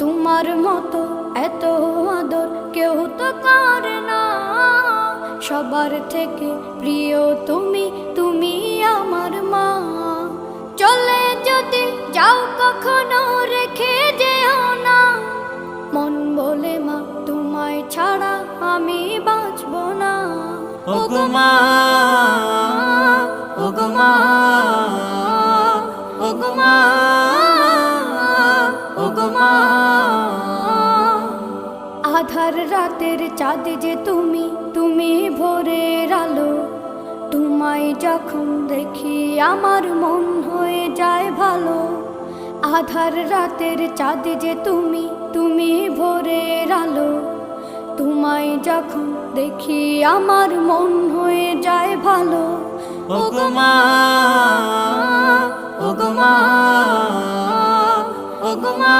তোমার মতো এত আদর কেউ তো করে না। সবার থেকে প্রিয় তুমি, তুমি আমার মা। চলে যদি যাও কখনো রেখে যেও না, মন বলে মা তোমায় ছাড়া আমি বাঁচব না। ওগো মা, ওগো মা, ওগো মা, ওগো মা। আধার রাতের চাঁদ যে তুমি, তুমি ভোরের আলো। তোমায় যখন দেখি আমার মন হয়ে যায় ভালো। আধার রাতের চাঁদ যে তুমি, তুমি ভোরের আলো। তোমায় যখন দেখি আমার মন হয়ে যায় ভালো। ওগো মা, ওগো মা, ওগো মা।